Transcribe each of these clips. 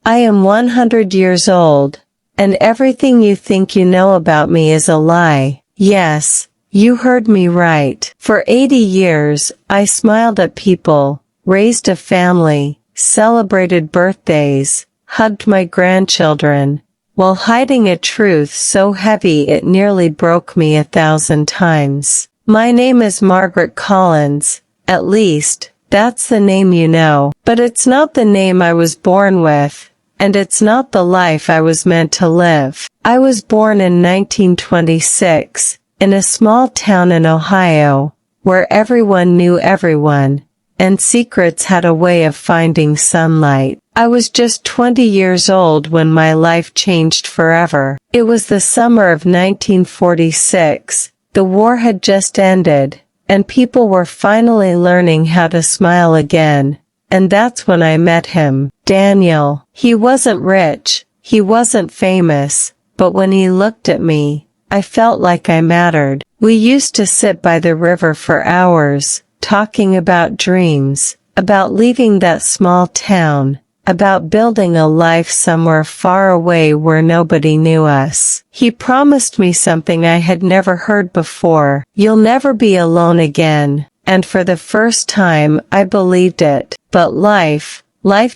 I am 100 years old, and everything you think you know about me is a lie. Yes, you heard me right. For 80 years, I smiled at people, raised a family, celebrated birthdays, hugged my grandchildren, while hiding a truth so heavy it nearly broke me 1,000 times. My name is Margaret Collins, at least, that's the name you know. But it's not the name I was born with, and it's not the life I was meant to live. I was born in 1926, in a small town in Ohio, where everyone knew everyone, and secrets had a way of finding sunlight. I was just 20 years old when my life changed forever. It was the summer of 1946. The war had just ended, and people were finally learning how to smile again. And that's when I met him, Daniel. He wasn't rich, he wasn't famous, but when he looked at me, I felt like I mattered. We used to sit by the river for hours, talking about dreams, about leaving that small town, about building a life somewhere far away where nobody knew us. He promised me something I had never heard before. You'll never be alone again. And for the first time, I believed it. But life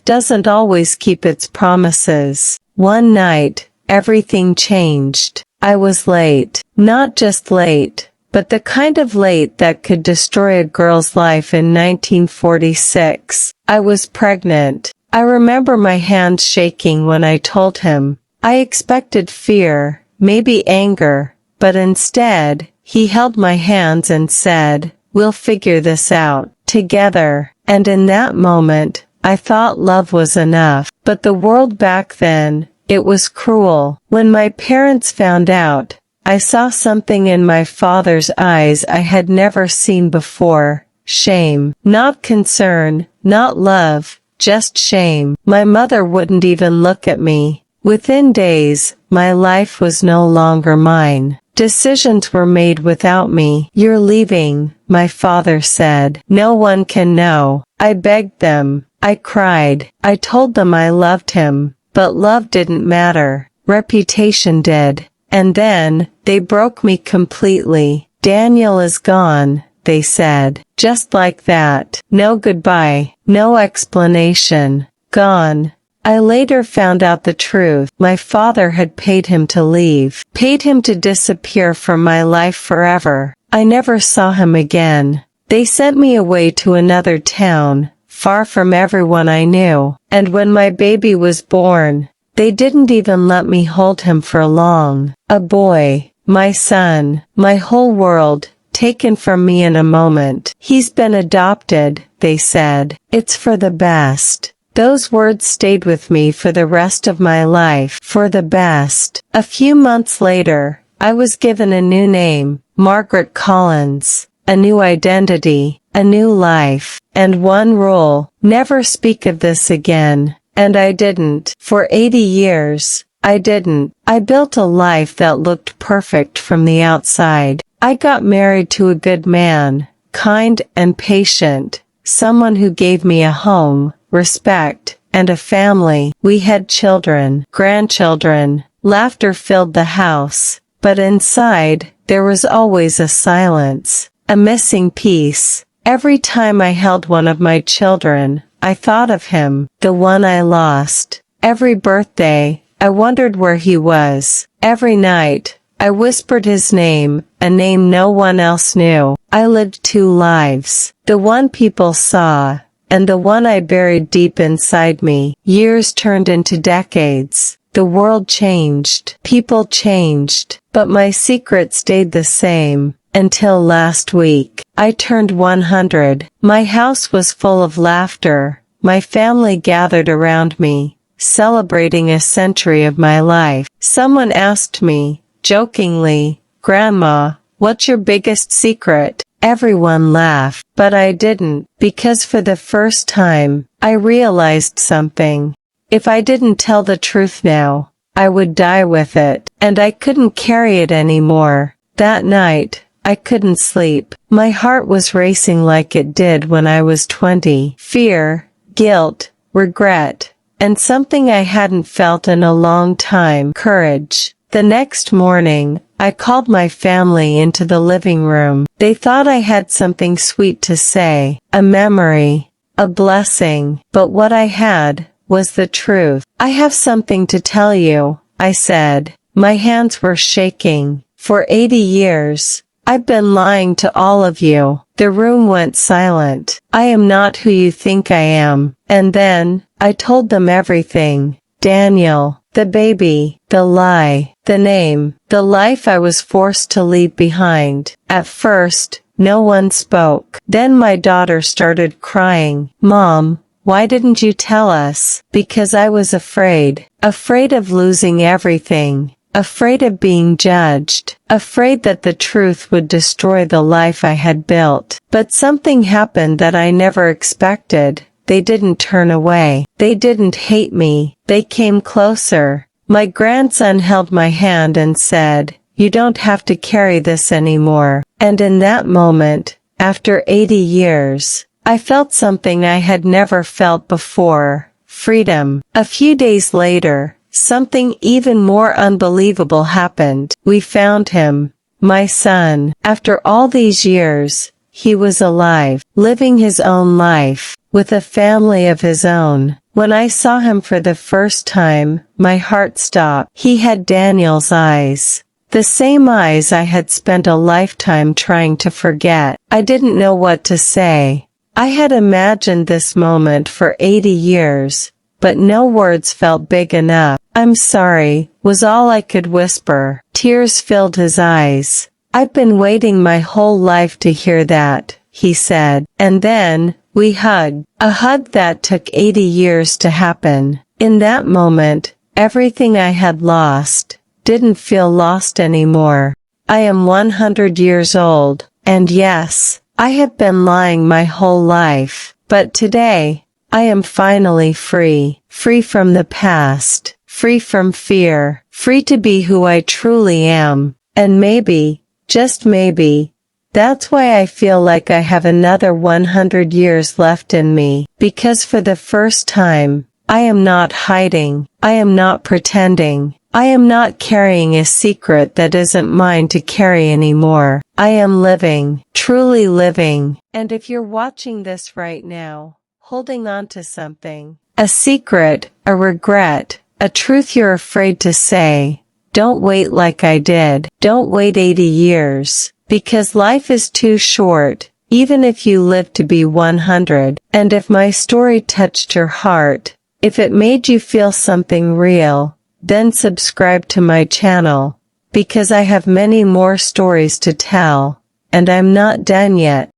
doesn't always keep its promises. One night, everything changed. I was late. Not just late, but the kind of late that could destroy a girl's life in 1946. I was pregnant. I remember my hands shaking when I told him. I expected fear, maybe anger, but instead, he held my hands and said, "We'll figure this out together." And in that moment, I thought love was enough. But the world back then, it was cruel. When my parents found out, I saw something in my father's eyes I had never seen before. Shame. Not concern, not love, just shame. My mother wouldn't even look at me. Within days, my life was no longer mine. Decisions were made without me. "You're leaving," my father said. "No one can know." I begged them. I cried. I told them I loved him. But love didn't matter. Reputation did. And then, they broke me completely. "Daniel is gone," they said. Just like that. No goodbye. No explanation. Gone. I later found out the truth. My father had paid him to leave. Paid him to disappear from my life forever. I never saw him again. They sent me away to another town, far from everyone I knew. And when my baby was born, they didn't even let me hold him for long. A boy. My son. My whole world, taken from me in a moment. "He's been adopted," they said. "It's for the best." Those words stayed with me for the rest of my life. For the best. A few months later, I was given a new name, Margaret Collins, a new identity, a new life, and one rule: never speak of this again. And I didn't. For 80 years, I didn't. I built a life that looked perfect from the outside. I got married to a good man, kind and patient, someone who gave me a home, respect, and a family. We had children, grandchildren, laughter filled the house, but inside, there was always a silence, a missing piece. Every time I held one of my children, I thought of him, the one I lost. Every birthday, I wondered where he was. Every night, I whispered his name, a name no one else knew. I lived two lives, the one people saw, and the one I buried deep inside me. Years turned into decades. The world changed. People changed. But my secret stayed the same. Until last week. I turned 100. My house was full of laughter. My family gathered around me, celebrating a century of my life. Someone asked me, jokingly, "Grandma, what's your biggest secret?" Everyone laughed, but I didn't, because for the first time, I realized something. If I didn't tell the truth now, I would die with it, and I couldn't carry it anymore. That night, I couldn't sleep. My heart was racing like it did when I was 20. Fear, guilt, regret, and something I hadn't felt in a long time, courage. The next morning, I called my family into the living room. They thought I had something sweet to say, a memory, a blessing, but what I had was the truth. I have something to tell you, I said. My hands were shaking. For 80 years, I've been lying to all of you. The room went silent. I am not who you think I am. And then, I told them everything. Daniel, the baby, the lie, the name, the life I was forced to leave behind. At first, no one spoke. Then my daughter started crying. Mom, why didn't you tell us? Because I was afraid. Afraid of losing everything. Afraid of being judged. Afraid that the truth would destroy the life I had built. But something happened that I never expected. They didn't turn away. They didn't hate me. They came closer. My grandson held my hand and said, "You don't have to carry this anymore." And in that moment, after 80 years, I felt something I had never felt before. Freedom. A few days later, something even more unbelievable happened. We found him. My son. After all these years, he was alive, living his own life, with a family of his own. When I saw him for the first time, my heart stopped. He had Daniel's eyes. The same eyes I had spent a lifetime trying to forget. I didn't know what to say. I had imagined this moment for 80 years, but no words felt big enough. "I'm sorry," was all I could whisper. Tears filled his eyes. "I've been waiting my whole life to hear that," he said. And then, we hugged. A hug that took 80 years to happen. In that moment, everything I had lost didn't feel lost anymore. I am 100 years old, and yes, I have been lying my whole life. But today, I am finally free. Free from the past. Free from fear. Free to be who I truly am. And maybe, just maybe, that's why I feel like I have another 100 years left in me. Because for the first time, I am not hiding. I am not pretending. I am not carrying a secret that isn't mine to carry anymore. I am living, truly living. And if you're watching this right now, holding on to something, a secret, a regret, a truth you're afraid to say, don't wait like I did. Don't wait 80 years. Because life is too short, even if you live to be 100. And if my story touched your heart, if it made you feel something real, then subscribe to my channel, because I have many more stories to tell, and I'm not done yet.